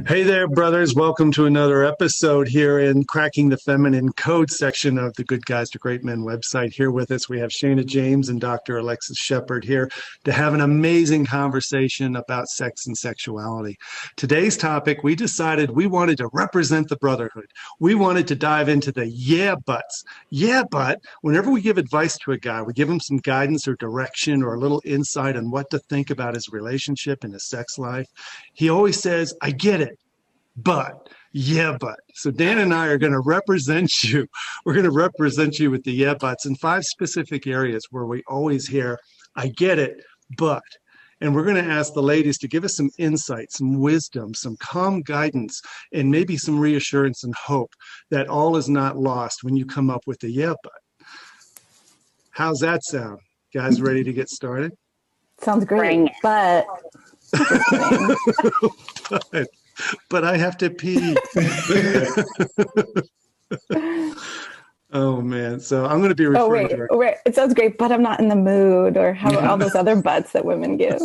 Hey there, brothers. Welcome to another episode here in Cracking the Feminine Code section of the Good Guys to Great Men website. Here with us, we have Shana James and Dr. Alexis Shepard here to have an amazing conversation about sex and sexuality. Today's topic, we decided we wanted to represent the brotherhood. We wanted to dive into the yeah buts. Yeah, but whenever we give advice to a guy, we give him some guidance or direction or a little insight on what to think about his relationship and his sex life. He always says, I get it. But, yeah, but. So Dan and I are going to represent you. We're going to represent you with the yeah, buts in 5 specific areas where we always hear, I get it, but. And we're going to ask the ladies to give us some insight, some wisdom, some calm guidance, and maybe some reassurance and hope that all is not lost when you come up with the yeah, but. How's that sound? Guys ready to get started? Sounds great, but... but I have to pee. Oh man! So I'm going to be referring to her. Oh wait! It sounds great, but I'm not in the mood. Or how about all those other buts that women give?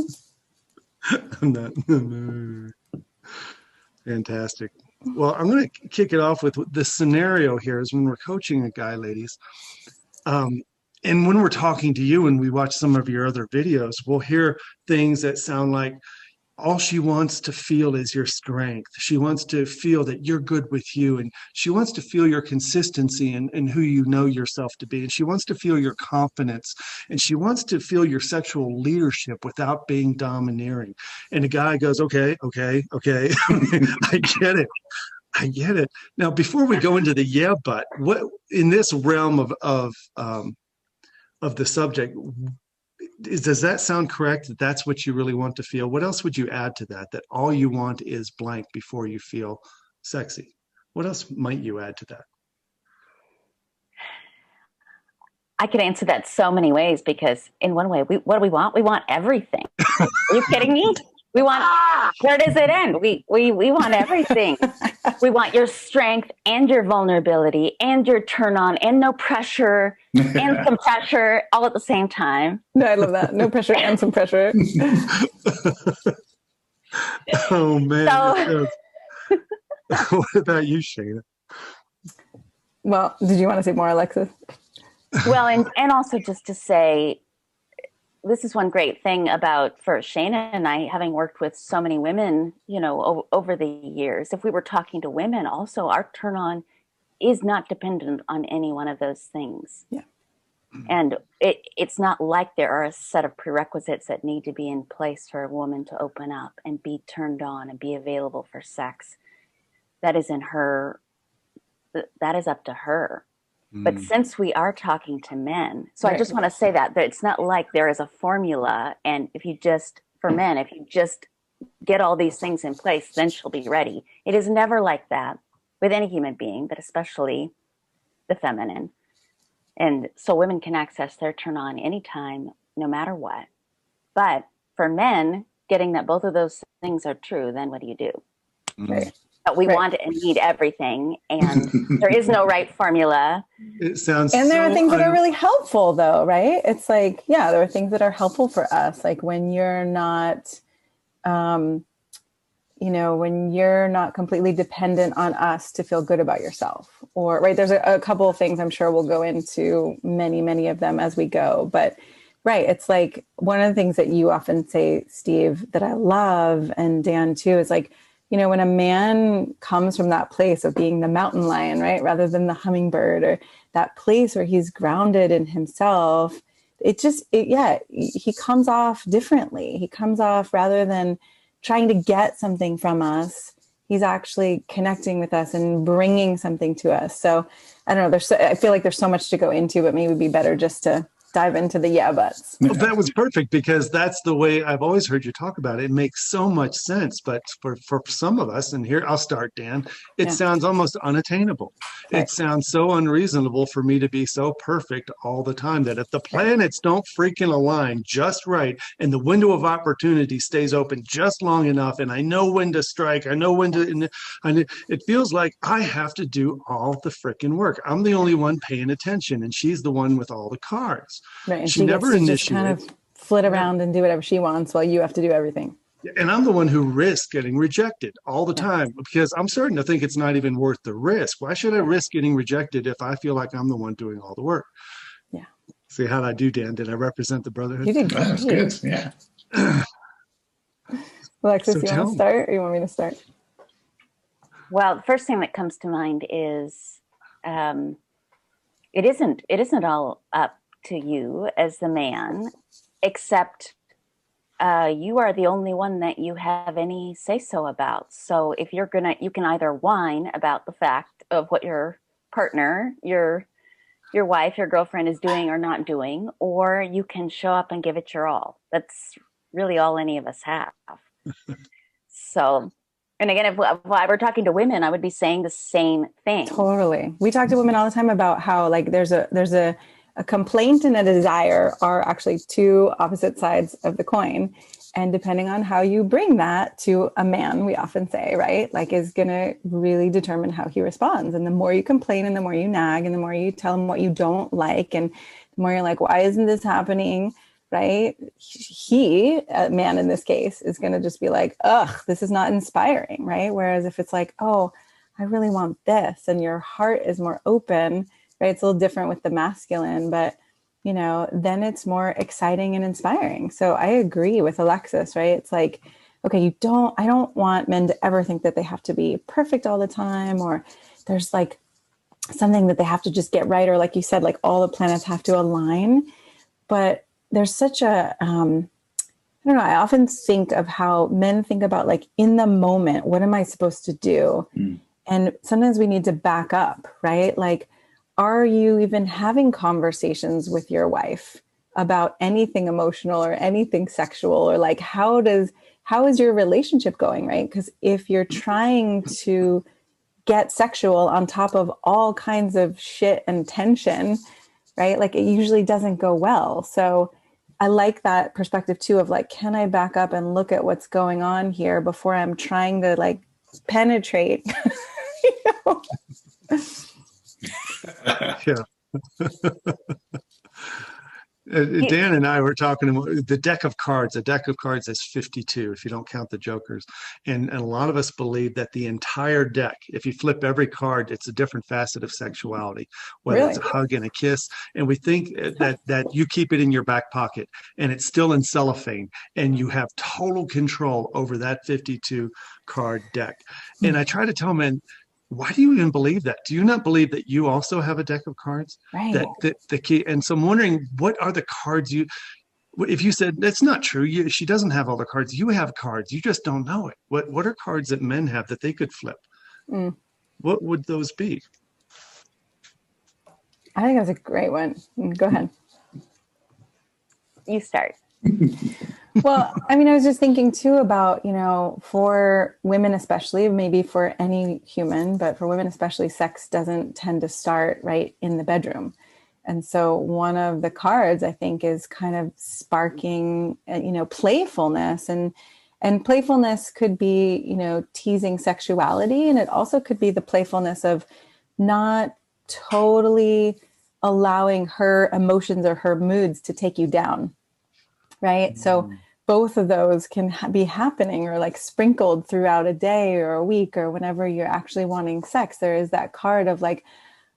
I'm not in the mood. Fantastic. Well, I'm going to kick it off with the scenario here is when we're coaching a guy, ladies. And when we're talking to you and we watch some of your other videos, we'll hear things that sound like, all she wants to feel is your strength. She wants to feel that you're good with you. And she wants to feel your consistency and who you know yourself to be. And she wants to feel your confidence. And she wants to feel your sexual leadership without being domineering. And the guy goes, okay. I get it. I get it. Now, before we go into the yeah, but what in this realm of the subject, does that sound correct that that's what you really want to feel? What else would you add to that? That all you want is blank before you feel sexy? What else might you add to that? I could answer that so many ways because in one way, what do we want? We want everything. Are you kidding me? We want, where does it end? We want everything. We want your strength and your vulnerability and your turn on and no pressure and some pressure all at the same time. No, I love that. No pressure and some pressure. Oh, man. So, what about you, Shana? Well, did you want to say more, Alexis? Well, and also just to say, this is one great thing about for Shana and I, having worked with so many women, over the years. If we were talking to women, also our turn on is not dependent on any one of those things. Yeah. And it's not like there are a set of prerequisites that need to be in place for a woman to open up and be turned on and be available for sex. That is in her, that is up to her. But since we are talking to men, so right. I just want to say that it's not like there is a formula. And if you just get all these things in place, then she'll be ready. It is never like that with any human being, but especially the feminine. And so women can access their turn on anytime, no matter what. But for men, getting that both of those things are true, then what do you do? Right. But we want and need everything, and there is no right formula. It sounds and there are things that are really helpful, though, right? It's like, yeah, there are things that are helpful for us, like when you're not, when you're not completely dependent on us to feel good about yourself, or right. There's a couple of things I'm sure we'll go into many of them as we go, but. Right. It's like one of the things that you often say, Steve, that I love, and Dan too, is like, when a man comes from that place of being the mountain lion, right, rather than the hummingbird, or that place where he's grounded in himself, he comes off differently. He comes off rather than trying to get something from us. He's actually connecting with us and bringing something to us. So I don't know. I feel like there's so much to go into, but maybe it'd be better just to dive into the yeah buts. Well, that was perfect because that's the way I've always heard you talk about it. It makes so much sense, but for some of us, and here I'll start, Dan, it sounds almost unattainable. Right. It sounds so unreasonable for me to be so perfect all the time that if the planets don't freaking align just right and the window of opportunity stays open just long enough, and I know when to strike, I know when to, and it feels like I have to do all the freaking work. I'm the only one paying attention, and she's the one with all the cards. Right, and she never initiates. Kind of flit around and do whatever she wants while you have to do everything. And I'm the one who risks getting rejected all the time because I'm starting to think it's not even worth the risk. Why should I risk getting rejected if I feel like I'm the one doing all the work? Yeah. See, how'd I do, Dan? Did I represent the brotherhood? You did That was great. good. Yeah. Alexis, So you want tell to me. start or you want me to start? Well, the first thing that comes to mind is it isn't all up to you as the man, except you are the only one that you have any say so about. So if you can either whine about the fact of what your partner, your wife, your girlfriend is doing or not doing, or you can show up and give it your all. That's really all any of us have. So, and again, if I were talking to women, I would be saying the same thing. Totally. We talk to women all the time about how like there's a complaint and a desire are actually two opposite sides of the coin. And depending on how you bring that to a man, we often say, right, like is going to really determine how he responds. And the more you complain and the more you nag and the more you tell him what you don't like and the more you're like, why isn't this happening? Right? He, a man in this case, is going to just be like, ugh, this is not inspiring. Right? Whereas if it's like, oh, I really want this and your heart is more open, right? It's a little different with the masculine, but you know, then it's more exciting and inspiring. So I agree with Alexis, right? It's like, okay, I don't want men to ever think that they have to be perfect all the time, or there's like something that they have to just get right. Or like you said, like all the planets have to align, but there's such a, I don't know. I often think of how men think about like in the moment, what am I supposed to do? And sometimes we need to back up, right? Like, are you even having conversations with your wife about anything emotional or anything sexual, or like how is your relationship going, right? Because if you're trying to get sexual on top of all kinds of shit and tension, right? Like it usually doesn't go well. So I like that perspective too of like, can I back up and look at what's going on here before I'm trying to like penetrate? You know? Yeah. Dan and I were talking about the deck of cards. A deck of cards is 52 if you don't count the jokers. And a lot of us believe that the entire deck, if you flip every card, it's a different facet of sexuality, whether it's a hug and a kiss. And we think that you keep it in your back pocket and it's still in cellophane and you have total control over that 52 card deck. And I try to tell men, why do you even believe that? Do you not believe that you also have a deck of cards? Right. That the key. And so I'm wondering, what are the cards if you said that's not true, she doesn't have all the cards. You have cards. You just don't know it. What are cards that men have that they could flip? What would those be? I think that's a great one. Go ahead. You start. Well, I mean, I was just thinking too about, you know, for women especially, maybe for any human, but for women especially, sex doesn't tend to start right in the bedroom. And so one of the cards, I think, is kind of sparking, you know, playfulness. And playfulness could be, you know, teasing sexuality. And it also could be the playfulness of not totally allowing her emotions or her moods to take you down. Right. So both of those can be happening or like sprinkled throughout a day or a week or whenever you're actually wanting sex. There is that card of like,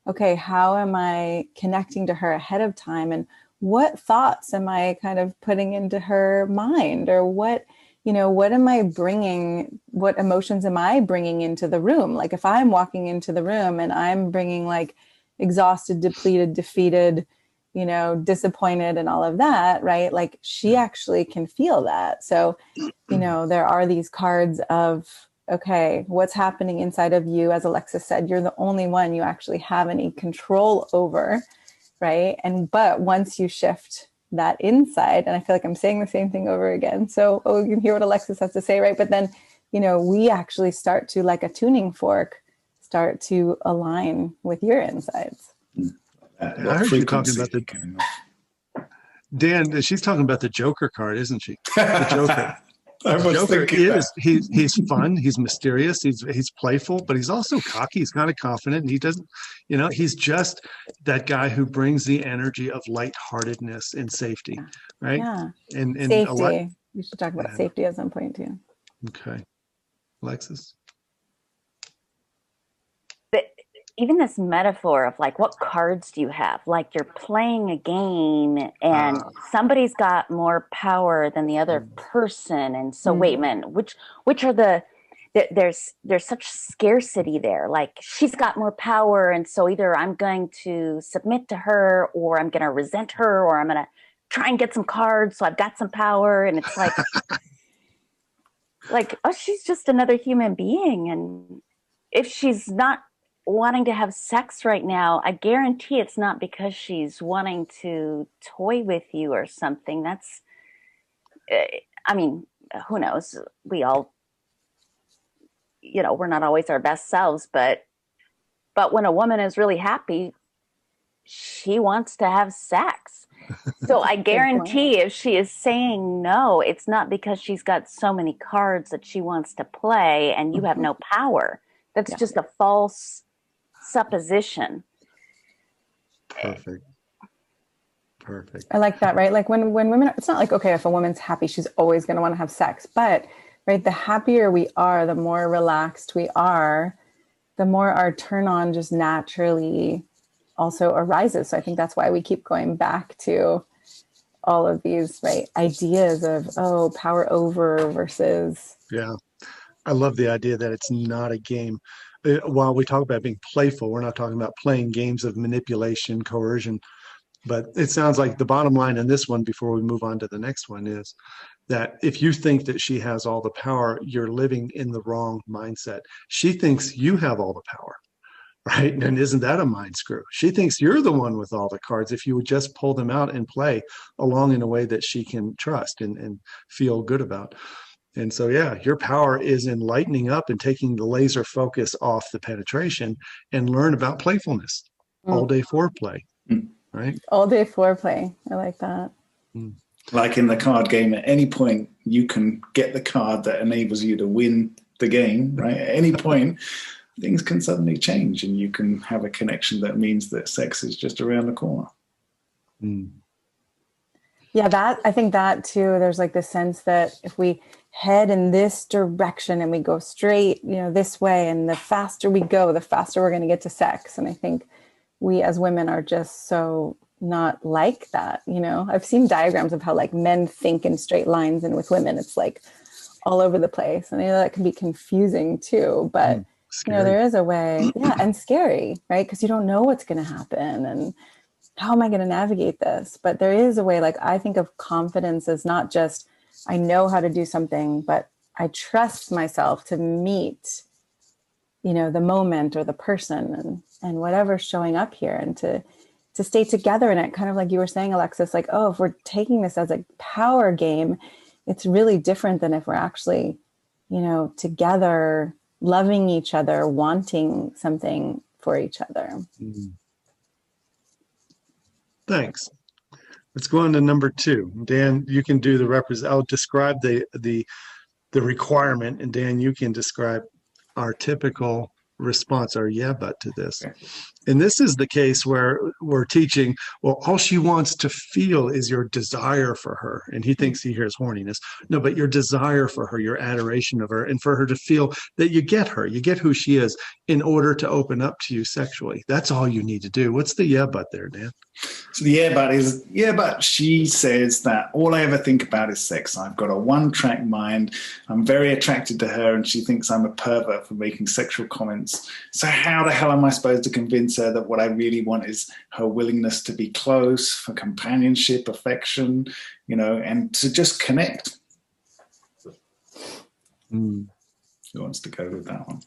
okay, how am I connecting to her ahead of time? And what thoughts am I kind of putting into her mind? Or what, you know, what am I bringing? What emotions am I bringing into the room? Like if I'm walking into the room and I'm bringing like exhausted, depleted, defeated, you know, disappointed and all of that, right? Like she actually can feel that. So, you know, there are these cards of, okay, what's happening inside of you? As Alexis said, you're the only one you actually have any control over, right? But once you shift that inside, and I feel like I'm saying the same thing over again. So, you can hear what Alexis has to say, right? But then, you know, we actually start to, like a tuning fork, start to align with your insides. I heard you talking about Dan. She's talking about the Joker card, isn't she? The Joker. Joker is he's fun. He's mysterious. He's playful, but he's also cocky. He's kind of confident. And he doesn't, you know, he's just that guy who brings the energy of lightheartedness and safety, right? Yeah. And safety. We should talk about Yeah. safety at some point too. Okay. Alexis? But even this metaphor of like, what cards do you have? Like you're playing a game and somebody's got more power than the other person. And so wait a minute, which are there's such scarcity there. Like she's got more power. And so either I'm going to submit to her or I'm going to resent her or I'm going to try and get some cards. So I've got some power. And it's like, oh, she's just another human being. And if she's not wanting to have sex right now, I guarantee it's not because she's wanting to toy with you or something. That's, I mean, who knows? We all, we're not always our best selves, but when a woman is really happy, she wants to have sex. So I guarantee if she is saying no, it's not because she's got so many cards that she wants to play and you have no power. That's just a false supposition. Perfect. I like that, right? Like when women, it's not like, okay, if a woman's happy, she's always going to want to have sex, but right, the happier we are, the more relaxed we are, the more our turn on just naturally also arises. So I think that's why we keep going back to all of these, right, ideas of, power over versus. Yeah. I love the idea that it's not a game. While we talk about being playful, we're not talking about playing games of manipulation, coercion. But it sounds like the bottom line in this one, before we move on to the next one, is that if you think that she has all the power, you're living in the wrong mindset. She thinks you have all the power, right? And isn't that a mind screw? She thinks you're the one with all the cards if you would just pull them out and play along in a way that she can trust and feel good about. And so, yeah, your power is in lightening up and taking the laser focus off the penetration and learn about playfulness, all day foreplay, right? All day foreplay. I like that. Like in the card game, at any point you can get the card that enables you to win the game, right? At any point, things can suddenly change and you can have a connection that means that sex is just around the corner. Yeah, I think that too, there's like this sense that if we head in this direction and we go straight, this way, and the faster we go, the faster we're going to get to sex. And I think we as women are just so not like that. I've seen diagrams of how like men think in straight lines, and with women, it's like all over the place. And I know that can be confusing too, but there is a way, and scary, right? Because you don't know what's going to happen. And how am I going to navigate this? But there is a way, like I think of confidence as not just, I know how to do something, but I trust myself to meet, the moment or the person and whatever's showing up here, and to stay together in it. Kind of like you were saying, Alexis, like, if we're taking this as a power game, it's really different than if we're actually, together, loving each other, wanting something for each other. Thanks. Let's go on to number 2. Dan, you can do I'll describe the requirement, and Dan, you can describe our typical response, our but to this. Okay. And this is the case where we're teaching, well, all she wants to feel is your desire for her. And he thinks he hears horniness. No, but your desire for her, your adoration of her, and for her to feel that you get her, you get who she is in order to open up to you sexually. That's all you need to do. What's the but there, Dan? So the but is, but she says that all I ever think about is sex. I've got a one-track mind. I'm very attracted to her, and she thinks I'm a pervert for making sexual comments. So how the hell am I supposed to convince her that what I really want is her willingness to be close, for companionship, affection, and to just connect? Who wants to go with that one?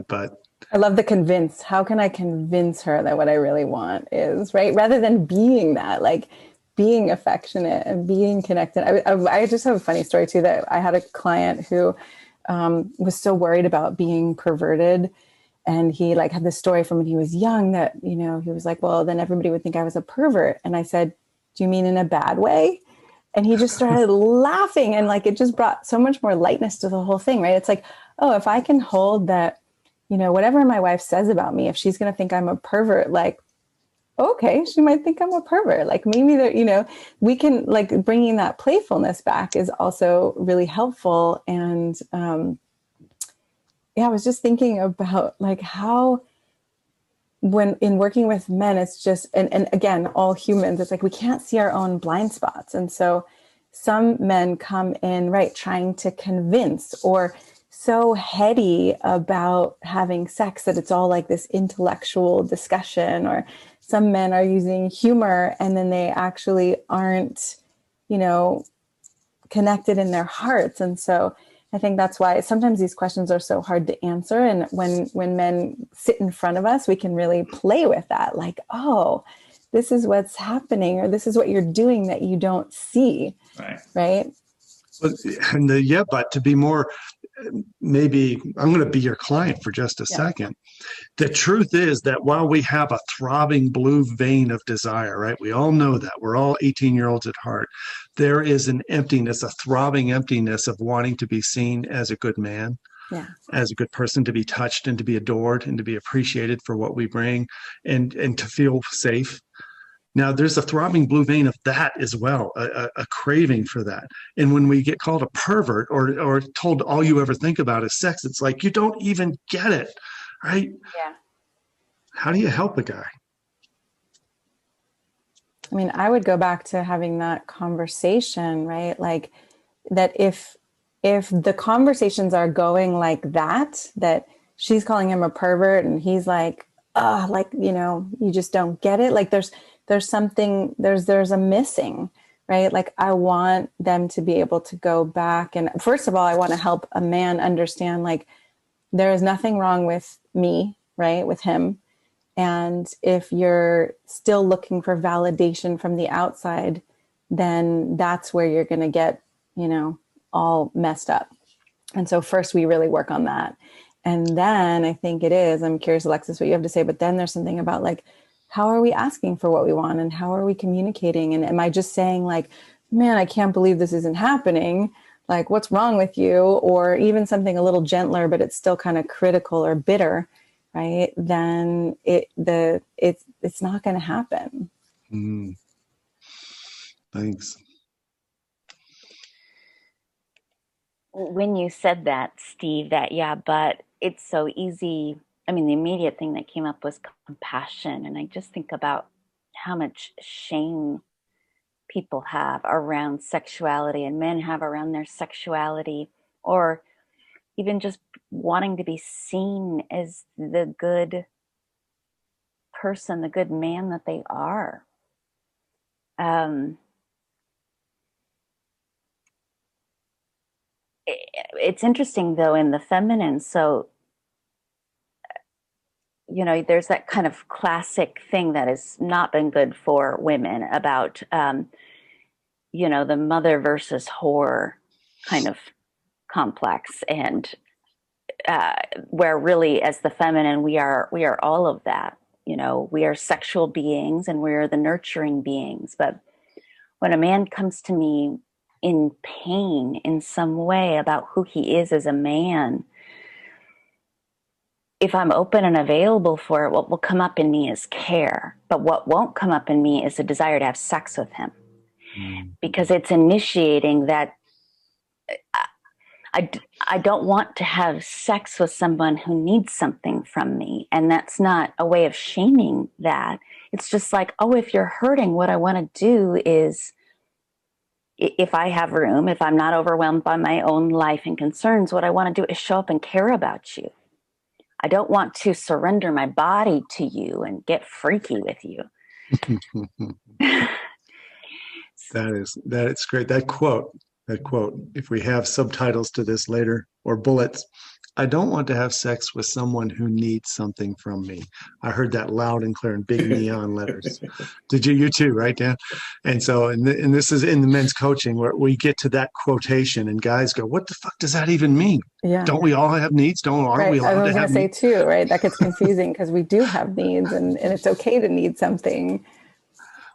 But I love the convince. How can I convince her that what I really want is, right? Rather than being that, like being affectionate and being connected. I just have a funny story too, that I had a client who was so worried about being perverted. And he like had this story from when he was young that, he was like, well, then everybody would think I was a pervert. And I said, do you mean in a bad way? And he just started laughing, and like, it just brought so much more lightness to the whole thing, right? It's like, if I can hold that, whatever my wife says about me, if she's going to think I'm a pervert, like, okay, she might think I'm a pervert. Like maybe there, we can like bringing that playfulness back is also really helpful. And I was just thinking about like how when in working with men, it's just, and again, all humans, it's like we can't see our own blind spots. And so some men come in, right, trying to convince or so heady about having sex that it's all like this intellectual discussion, or some men are using humor and then they actually aren't, connected in their hearts. And so I think that's why sometimes these questions are so hard to answer. And when men sit in front of us, we can really play with that. Like, oh, this is what's happening, or this is what you're doing that you don't see. Right. But to be more, maybe I'm going to be your client for just a second. The truth is that while we have a throbbing blue vein of desire, right? We all know that we're all 18-year-olds at heart. There is an emptiness, a throbbing emptiness of wanting to be seen as a good man, as a good person, to be touched and to be adored and to be appreciated for what we bring, and to feel safe. Now, there's a throbbing blue vein of that as well, a craving for that. And when we get called a pervert or told all you ever think about is sex, it's like, you don't even get it, right? Yeah. How do you help a guy? I mean, I would go back to having that conversation, right? Like that if the conversations are going like that she's calling him a pervert and he's like, you just don't get it. Like there's something, there's a missing, right? Like I want them to be able to go back. And first of all, I want to help a man understand, like, there is nothing wrong with me, right? With him. And if you're still looking for validation from the outside, then that's where you're going to get, all messed up. And so first we really work on that. And then I think I'm curious, Alexis, what you have to say, but then there's something about like, how are we asking for what we want and how are we communicating? And am I just saying like, man, I can't believe this isn't happening. Like, what's wrong with you? Or even something a little gentler, but it's still kind of critical or bitter, right? Then it's not going to happen. Thanks. When you said that, Steve, but it's so easy. I mean, the immediate thing that came up was compassion. And I just think about how much shame people have around sexuality and men have around their sexuality, or even just wanting to be seen as the good person, the good man that they are. It's interesting though in the feminine. So, there's that kind of classic thing that has not been good for women about, the mother versus whore kind of complex, and where really as the feminine, we are all of that. We are sexual beings and we're the nurturing beings. But when a man comes to me in pain in some way about who he is as a man, if I'm open and available for it, what will come up in me is care. But what won't come up in me is a desire to have sex with him. Because it's initiating that I don't want to have sex with someone who needs something from me. And that's not a way of shaming that. It's just like, oh, if you're hurting, what I want to do is, if I have room, if I'm not overwhelmed by my own life and concerns, what I want to do is show up and care about you. I don't want to surrender my body to you and get freaky with you. That's great. That quote, if we have subtitles to this later or bullets, I don't want to have sex with someone who needs something from me. I heard that loud and clear in big neon letters. Did you? You too, right, Dan? And so, and this is in the men's coaching where we get to that quotation and guys go, what the fuck does that even mean? Yeah. Don't we all have needs? Aren't we allowed to have needs? I was going to say too, right? That gets confusing because we do have needs and it's okay to need something.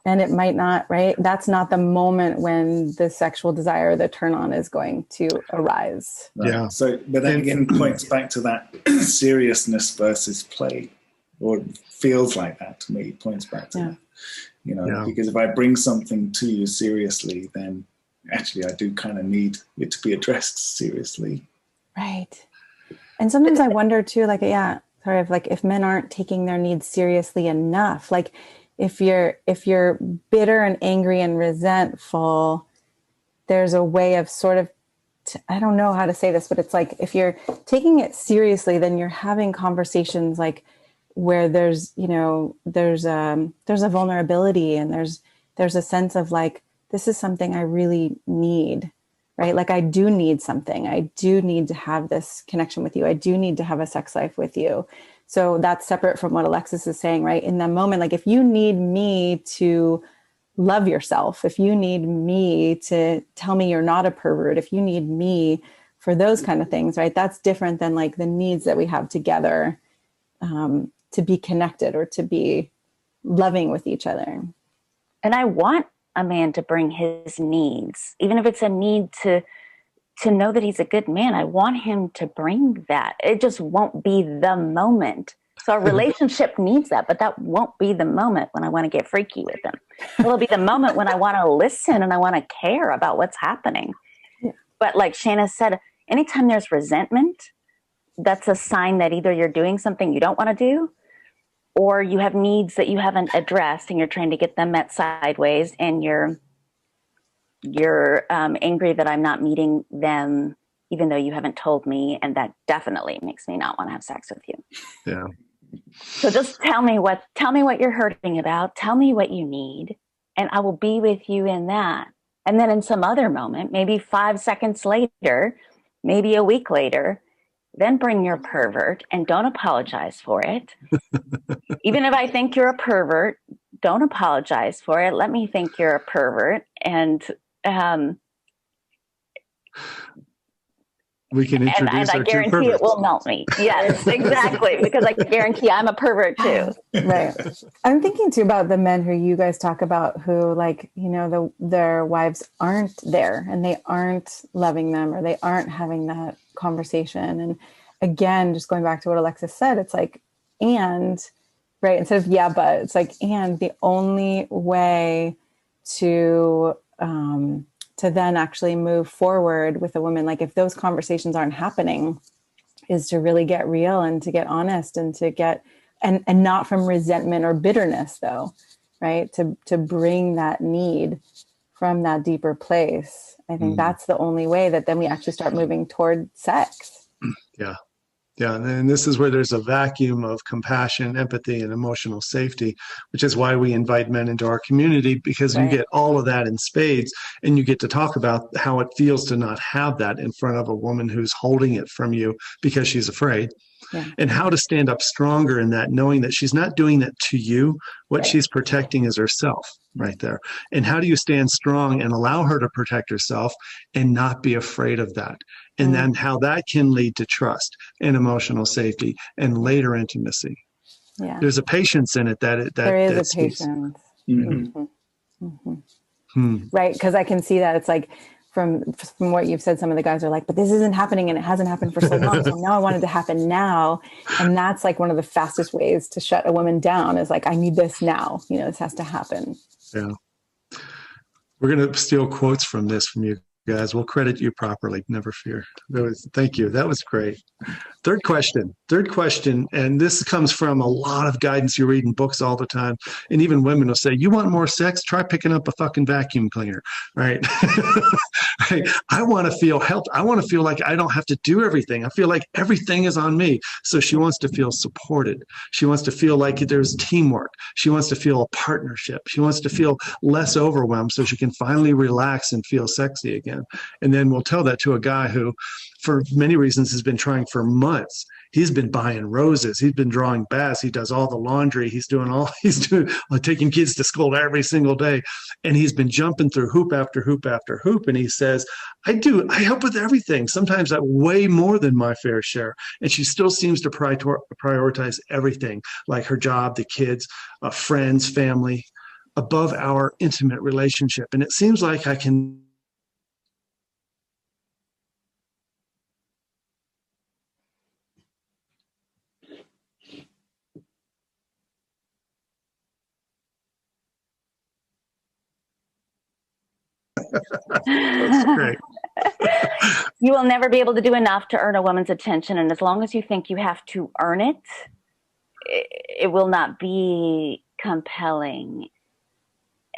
And it might not, right? That's not the moment when the sexual desire, the turn on is going to arise. Right. Yeah. So, but that again points back to that seriousness versus play. or it feels like that to me, points back to that. You know, Yeah. because if I bring something to you seriously, then actually I do kind of need it to be addressed seriously. Right. And sometimes I wonder too, like, yeah, sorry, if men aren't taking their needs seriously enough, like if you're bitter and angry and resentful, there's a way of sort of, I don't know how to say this, but it's like, if you're taking it seriously, then you're having conversations like where there's, you know, there's a vulnerability, and there's a sense of like, this is something I really need, right? Like I do need something. I do need to have this connection with you. I do need to have a sex life with you. So that's separate from what Alexis is saying, right? In the moment, like if you need me to love yourself, if you need me to tell me you're not a pervert, if you need me for those kind of things, right? That's different than like the needs that we have together, to be connected or to be loving with each other. And I want a man to bring his needs, even if it's a need to know that he's a good man. I want him to bring that. It just won't be the moment. So a relationship needs that, but that won't be the moment when I want to get freaky with them. It'll be the moment when I want to listen and I want to care about what's happening. Yeah. But like Shana said, anytime there's resentment, that's a sign that either you're doing something you don't want to do, or you have needs that you haven't addressed and you're trying to get them met sideways, and you're angry that I'm not meeting them, even though you haven't told me, and that definitely makes me not want to have sex with you. Yeah. So just tell me what you're hurting about. Tell me what you need, and I will be with you in that. And then in some other moment, maybe 5 seconds later, maybe a week later, then bring your pervert and don't apologize for it. Even if I think you're a pervert, don't apologize for it. Let me think you're a pervert. And we can introduce I our two guarantee perverts. it will melt me. Yes, exactly. Because I guarantee I'm a pervert too. Right. I'm thinking too about the men who you guys talk about who, like, you know, their wives aren't there and they aren't loving them, or they aren't having that conversation. And again, just going back to what Alexis said, it's like, and right, instead of yeah, but it's like, and the only way to then actually move forward with a woman, like if those conversations aren't happening, is to really get real and to get honest and to get, and not from resentment or bitterness though, right? To bring that need from that deeper place. I think that's the only way that then we actually start moving toward sex. Yeah. Yeah, and this is where there's a vacuum of compassion, empathy, and emotional safety, which is why we invite men into our community, because you get all of that in spades, and you get to talk about how it feels to not have that in front of a woman who's holding it from you because she's afraid. Yeah. And how to stand up stronger in that, knowing that she's not doing that to you. What she's protecting is herself right there. And how do you stand strong and allow her to protect herself and not be afraid of that? And then how that can lead to trust and emotional safety and later intimacy. Yeah. There's a patience in it that there is a patience. Mm-hmm. Mm-hmm. Right. Because I can see that it's like, from what you've said, some of the guys are like, but this isn't happening and it hasn't happened for so long. So now I want it to happen now. And that's like one of the fastest ways to shut a woman down, is like, I need this now. You know, this has to happen. Yeah. We're going to steal quotes from this from you guys. We'll credit you properly. Never fear. Thank you. That was great. Third question, and this comes from a lot of guidance you read in books all the time. And even women will say, you want more sex? Try picking up a fucking vacuum cleaner, right? Right? I want to feel helped. I want to feel like I don't have to do everything. I feel like everything is on me. So she wants to feel supported. She wants to feel like there's teamwork. She wants to feel a partnership. She wants to feel less overwhelmed so she can finally relax and feel sexy again. And then we'll tell that to a guy who, for many reasons, has been trying for months. He's been buying roses. He's been drawing bass. He does all the laundry. He's doing taking kids to school every single day. And he's been jumping through hoop after hoop after hoop. And he says, I help with everything. Sometimes way more than my fair share. And she still seems to prioritize everything, like her job, the kids, friends, family, above our intimate relationship. And it seems like I can That's great. You will never be able to do enough to earn a woman's attention. And as long as you think you have to earn it, it will not be compelling.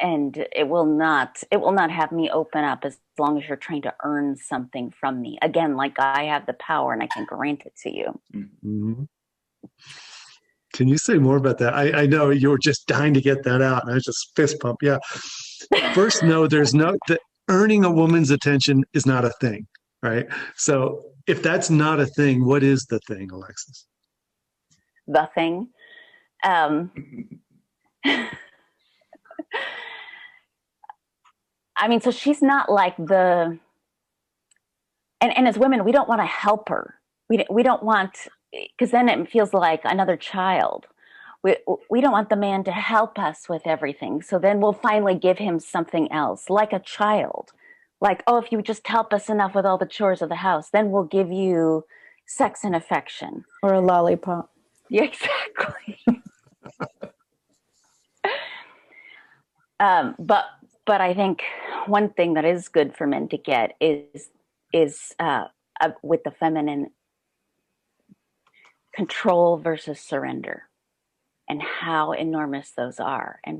And it will not have me open up as long as you're trying to earn something from me. Again, like I have the power and I can grant it to you. Mm-hmm. Can you say more about that? I know you were just dying to get that out, and I was just fist pump. Yeah. First, no, that earning a woman's attention is not a thing, right? So if that's not a thing, what is the thing, Alexis? The thing. I mean, so she's not like and as women, we don't want to help her. We don't want, because then it feels like another child. We don't want the man to help us with everything. So then we'll finally give him something else, like a child. Like, oh, if you just help us enough with all the chores of the house, then we'll give you sex and affection. Or a lollipop. Yeah, exactly. But I think one thing that is good for men to get is with the feminine, control versus surrender, and how enormous those are. And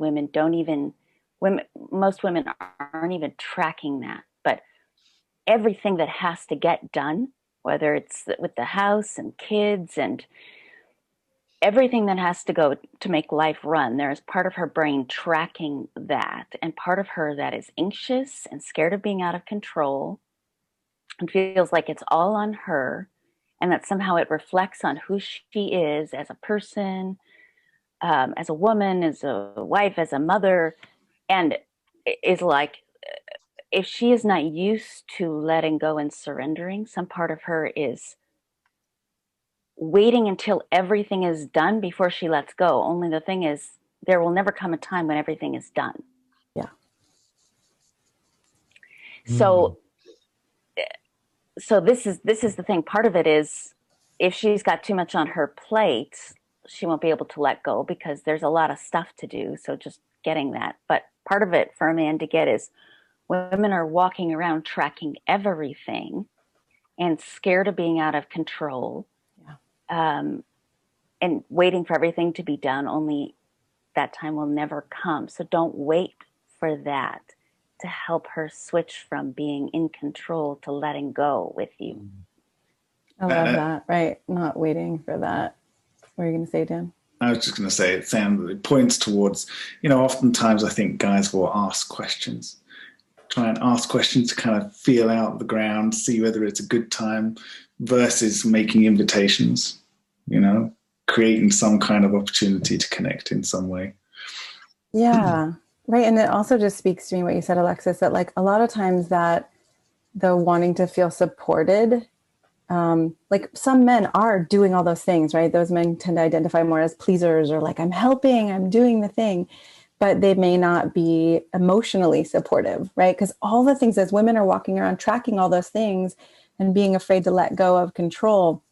most women aren't even tracking that. But everything that has to get done, whether it's with the house and kids and everything that has to go to make life run, there is part of her brain tracking that, and part of her that is anxious and scared of being out of control and feels like it's all on her, and that somehow it reflects on who she is as a person, as a woman, as a wife, as a mother, and is like, if she is not used to letting go and surrendering, some part of her is waiting until everything is done before she lets go. Only the thing is, there will never come a time when everything is done. Yeah. So this is the thing. Part of it is, if she's got too much on her plate, she won't be able to let go because there's a lot of stuff to do. So just getting that. But part of it for a man to get is, women are walking around tracking everything and scared of being out of control. And waiting for everything to be done, only that time will never come. So don't wait for that to help her switch from being in control to letting go with you. I love that, right? Not waiting for that. What are you going to say, Dan? I was just going to say, it points towards, oftentimes I think guys will ask questions, try and ask questions to kind of feel out the ground, see whether it's a good time, versus making invitations, creating some kind of opportunity to connect in some way. Yeah, right. And it also just speaks to me what you said, Alexis, that like a lot of times that the wanting to feel supported, like some men are doing all those things, right? Those men tend to identify more as pleasers, or like, I'm helping, I'm doing the thing, but they may not be emotionally supportive, right? Because all the things, as women are walking around tracking all those things and being afraid to let go of control,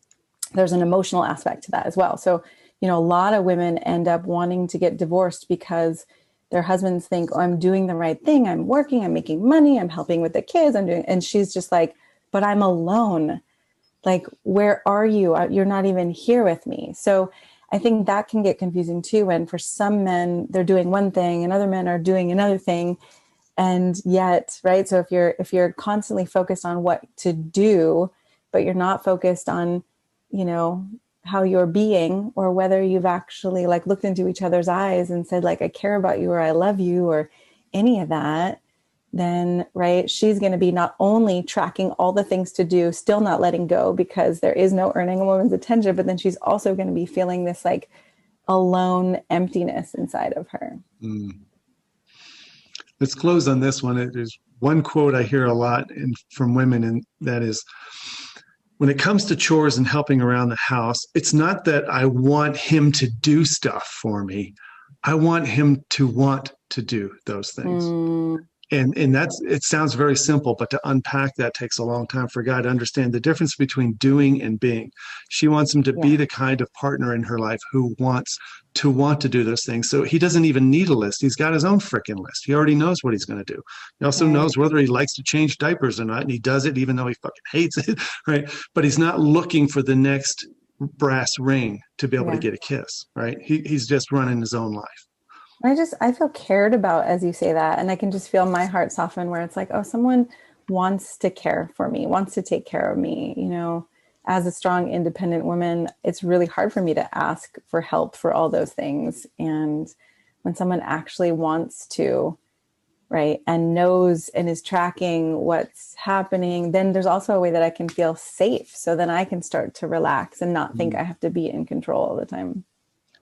there's an emotional aspect to that as well. So, a lot of women end up wanting to get divorced because their husbands think, oh, I'm doing the right thing. I'm working, I'm making money, I'm helping with the kids, and she's just like, but I'm alone. Like, where are you? You're not even here with me. So I think that can get confusing too, when for some men, they're doing one thing and other men are doing another thing. And yet, right. So if you're constantly focused on what to do, but you're not focused on, how you're being, or whether you've actually like looked into each other's eyes and said like, I care about you, or I love you, or any of that, then right, she's going to be not only tracking all the things to do, still not letting go because there is no earning a woman's attention, but then she's also going to be feeling this like alone emptiness inside of her. Let's close on this one. There's one quote I hear a lot from women, and that is, when it comes to chores and helping around the house, it's not that I want him to do stuff for me. I want him to want to do those things. And that's, it sounds very simple, but to unpack that takes a long time for a guy to understand the difference between doing and being. She wants him to be the kind of partner in her life who wants to do those things. So he doesn't even need a list. He's got his own freaking list. He already knows what he's going to do. He also knows whether he likes to change diapers or not, and he does it even though he fucking hates it, right? But he's not looking for the next brass ring to be able to get a kiss, right? He's just running his own life. I feel cared about as you say that. And I can just feel my heart soften where it's like, oh, someone wants to care for me, wants to take care of me. You know, as a strong, independent woman, it's really hard for me to ask for help for all those things. And when someone actually wants to, right, and knows and is tracking what's happening, then there's also a way that I can feel safe. So then I can start to relax and not think I have to be in control all the time.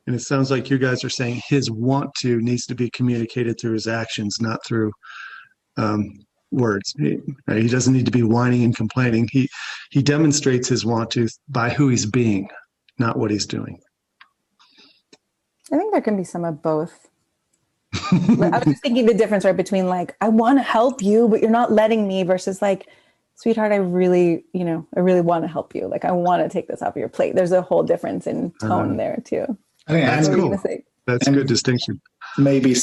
And it sounds like you guys are saying his want to needs to be communicated through his actions, not through words. He doesn't need to be whining and complaining. He demonstrates his want to by who he's being, not what he's doing. I think there can be some of both. I was just thinking the difference right between like, I want to help you, but you're not letting me, versus like, sweetheart, I really want to help you. Like, I want to take this off your plate. There's a whole difference in tone there too. I think that's cool. That's a good distinction. Maybe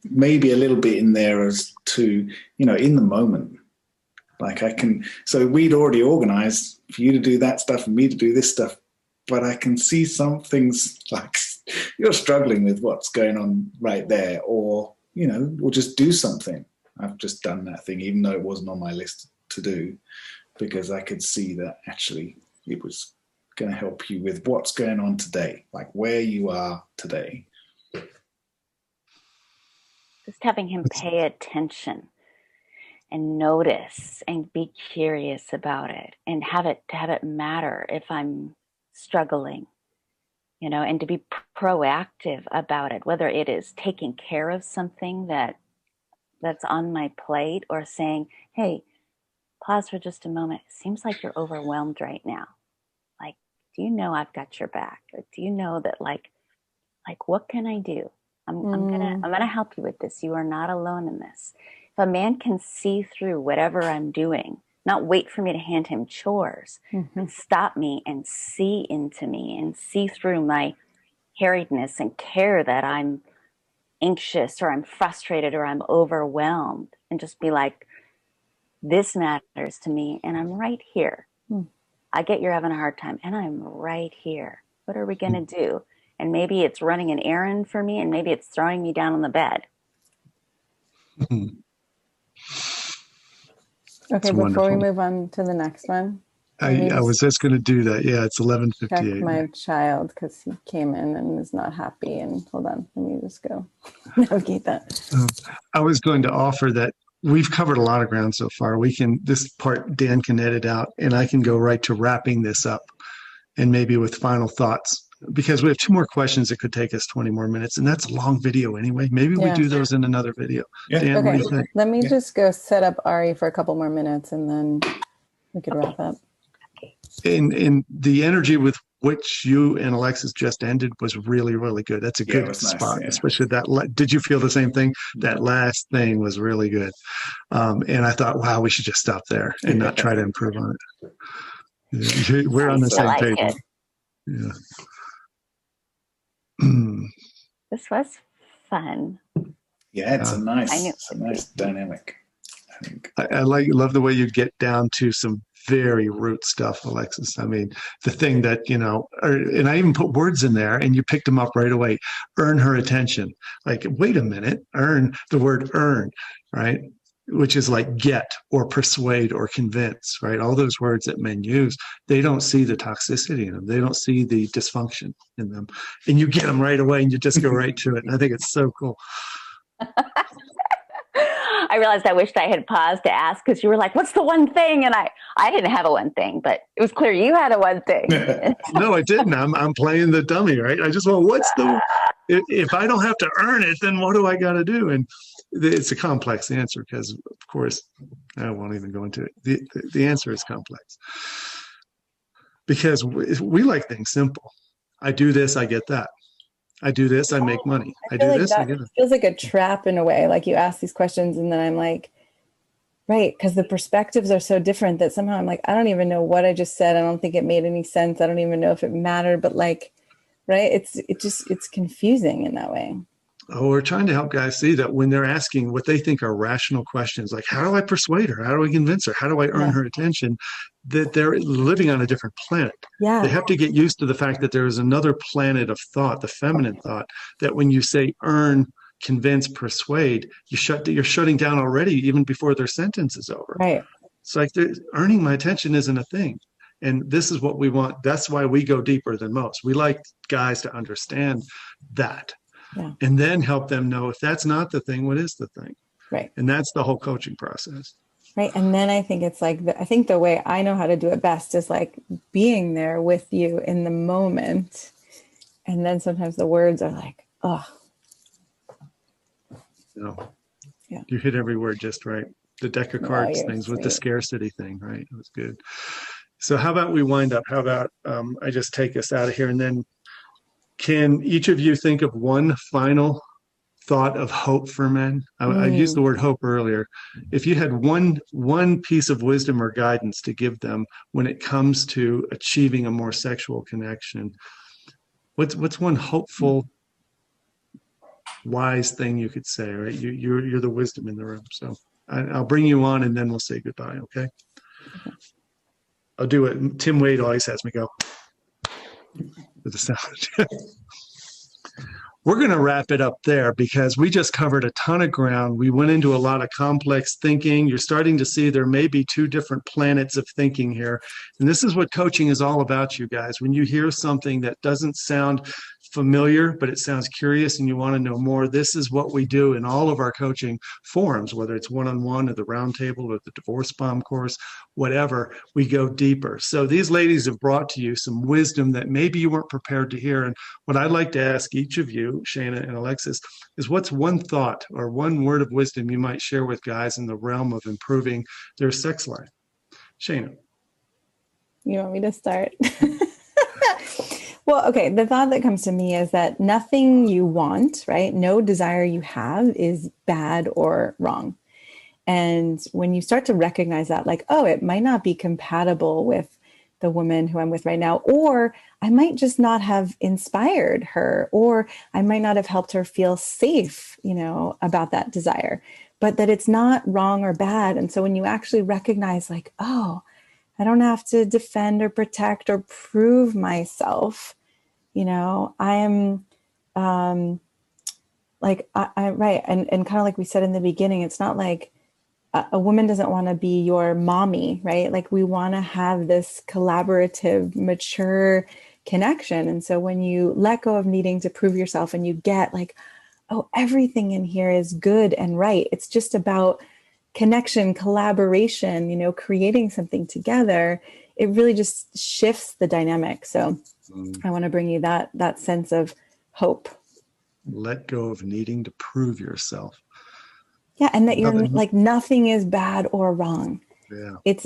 maybe a little bit in there as to, in the moment. Like so we'd already organized for you to do that stuff and me to do this stuff, but I can see some things like you're struggling with what's going on right there, or, we'll just do something. I've just done that thing, even though it wasn't on my list to do, because I could see that actually it was going to help you with what's going on today, like where you are today. Just having him pay attention and notice and be curious about it, and have it matter if I'm struggling, and to be proactive about it, whether it is taking care of something that's on my plate, or saying, hey, pause for just a moment. It seems like you're overwhelmed right now. Like, do you know I've got your back? Or do you know that like what can I do? I'm gonna help you with this. You are not alone in this. If a man can see through whatever I'm doing, not wait for me to hand him chores, and stop me and see into me and see through my harriedness and care that I'm anxious or I'm frustrated or I'm overwhelmed, and just be like, this matters to me and I'm right here. I get you're having a hard time and I'm right here. What are we going to do? And maybe it's running an errand for me, and maybe it's throwing me down on the bed. Okay, before we move on to the next one. I was just going to do that. Yeah, it's 11:58. Check my child, because he came in and is not happy. And hold on, let me just go navigate that. I was going to offer that we've covered a lot of ground so far. This part Dan can edit out, and I can go right to wrapping this up, and maybe with final thoughts, because we have 2 more questions that could take us 20 more minutes, and that's a long video anyway. Maybe we do those in another video. Yeah. Dan, what do you Okay, think? let me just go set up Ari for a couple more minutes, and then we could wrap up. In the energy with which you and Alexis just ended was really, really good. That's a good spot, nice, especially that. Did you feel the same thing? That last thing was really good. And I thought, wow, we should just stop there and not try to improve on it. We're on the same page. Yeah. This was fun. Yeah, it's a nice dynamic, I think. I love the way you get down to some very root stuff, Alexis. I mean, the thing that, and I even put words in there and you picked them up right away. Earn her attention. Like, wait a minute, earn, the word earn, right? Which is like get or persuade or convince, right? All those words that men use, they don't see the toxicity in them. They don't see the dysfunction in them. And you get them right away and you just go right to it. And I think it's so cool. I realized I wished I had paused to ask, because you were like, what's the one thing? And I didn't have a one thing, but it was clear you had a one thing. No, I didn't. I'm playing the dummy, right? I just want, if I don't have to earn it, then what do I got to do? And it's a complex answer, because of course, I won't even go into it. The answer is complex, because we like things simple. I do this, I get that. I do this, I make money. I feel do like this, I that get it. feels like a trap in a way. Like you ask these questions and then I'm like, right, because the perspectives are so different that somehow I'm like, I don't even know what I just said. I don't think it made any sense. I don't even know if it mattered, but like, right, it's confusing in that way. Oh, we're trying to help guys see that when they're asking what they think are rational questions, like how do I persuade her? How do I convince her? How do I earn Yeah. her attention? That they're living on a different planet. They Yeah. have to get used to the fact that there is another planet of thought, the feminine thought, that when you say earn, convince, persuade, you're shutting down already even before their sentence is over. Right. It's like earning my attention isn't a thing. And this is what we want. That's why we go deeper than most. We like guys to understand that Yeah. and then help them know if that's not the thing, what is the thing? Right. And that's the whole coaching process. Right. And then I think it's like, I think the way I know how to do it best is like being there with you in the moment. And then sometimes the words are like, oh, No. Yeah. You hit every word just right. The deck of oh, cards you're things with the sweet. scarcity thing, right? It was good. So how about we wind up? How about I just take us out of here and then can each of you think of one final thought of hope for men? I used the word hope earlier. If you had one piece of wisdom or guidance to give them when it comes to achieving a more sexual connection, what's one hopeful, wise thing you could say? Right, you're the wisdom in the room. So I'll bring you on, and then we'll say goodbye. Okay. I'll do it. Tim Wade always has me go with the sound. We're going to wrap it up there because we just covered a ton of ground. We went into a lot of complex thinking. You're starting to see there may be two different planets of thinking here. And this is what coaching is all about, you guys. When you hear something that doesn't sound familiar, but it sounds curious and you want to know more, this is what we do in all of our coaching forums, whether it's one-on-one or the roundtable or the divorce bomb course, whatever, we go deeper. So these ladies have brought to you some wisdom that maybe you weren't prepared to hear. And what I'd like to ask each of you, Shana and Alexis, is what's one thought or one word of wisdom you might share with guys in the realm of improving their sex life? Shana. You want me to start? Well, okay. The thought that comes to me is that nothing you want, right? No desire you have is bad or wrong. And when you start to recognize that, like, oh, it might not be compatible with the woman who I'm with right now, or I might just not have inspired her, or I might not have helped her feel safe, about that desire, but that it's not wrong or bad. And so when you actually recognize like, oh, I don't have to defend or protect or prove myself, I am I right. And kind of like we said in the beginning, it's not like a woman doesn't want to be your mommy, right? Like we want to have this collaborative, mature connection. And so when you let go of needing to prove yourself and you get like, oh, everything in here is good and right. It's just about connection, collaboration, creating something together. It really just shifts the dynamic. So I want to bring you that sense of hope. Let go of needing to prove yourself. Yeah. And that you're like, nothing is bad or wrong. Yeah. It's,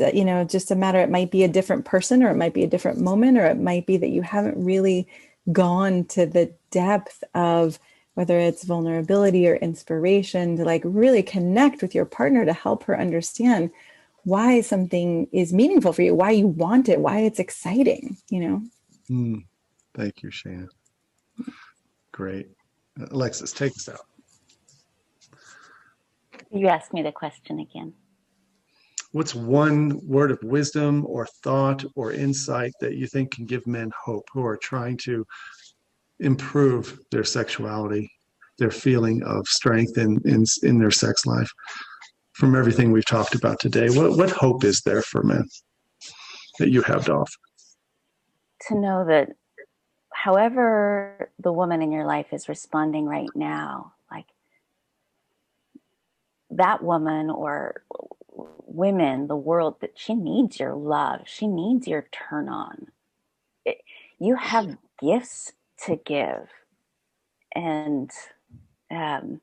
just a matter, it might be a different person or it might be a different moment, or it might be that you haven't really gone to the depth of whether it's vulnerability or inspiration to like really connect with your partner to help her understand why something is meaningful for you, why you want it, why it's exciting, Thank you, Shana. Great. Alexis, take us out. You asked me the question again. What's one word of wisdom or thought or insight that you think can give men hope who are trying to improve their sexuality, their feeling of strength in their sex life? From everything we've talked about today, what hope is there for men that you have to offer? To know that however the woman in your life is responding right now, like that woman or women, the world, that she needs your love. She needs your turn on. You have gifts to give, and own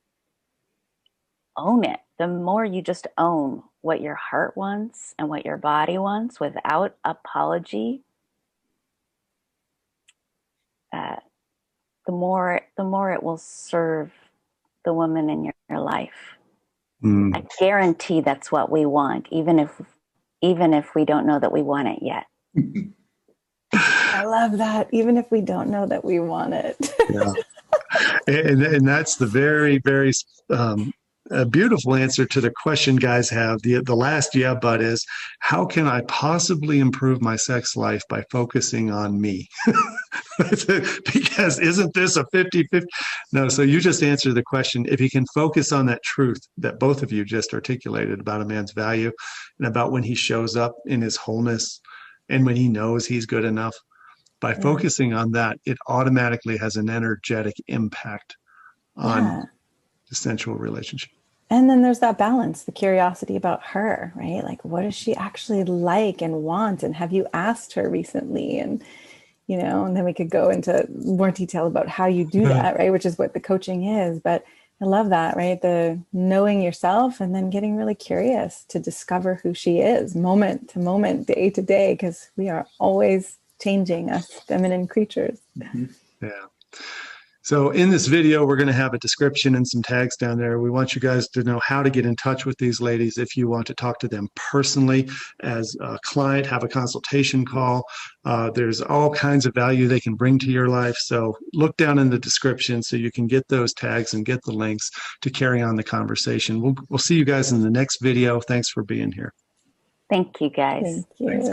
it. The more you just own what your heart wants and what your body wants without apology, the the more it will serve the woman in your life. Mm. I guarantee that's what we want, even if we don't know that we want it yet. I love that. Even if we don't know that we want it. Yeah. And that's the very, very a beautiful answer to the question guys have. The last yeah, but is, how can I possibly improve my sex life by focusing on me? Because isn't this a 50-50? No, so you just answered the question. If you can focus on that truth that both of you just articulated about a man's value and about when he shows up in his wholeness and when he knows he's good enough, by focusing on that, it automatically has an energetic impact on the sensual relationship. And then there's that balance, the curiosity about her, right? Like, what does she actually like and want? And have you asked her recently? And, and then we could go into more detail about how you do that, right? Which is what the coaching is. But I love that, right? The knowing yourself and then getting really curious to discover who she is moment to moment, day to day, because we are always changing as feminine creatures. Mm-hmm. Yeah. So in this video, we're going to have a description and some tags down there. We want you guys to know how to get in touch with these ladies if you want to talk to them personally as a client, have a consultation call. There's all kinds of value they can bring to your life. So look down in the description so you can get those tags and get the links to carry on the conversation. We'll see you guys in the next video. Thanks for being here. Thank you, guys. Thank you. Thanks.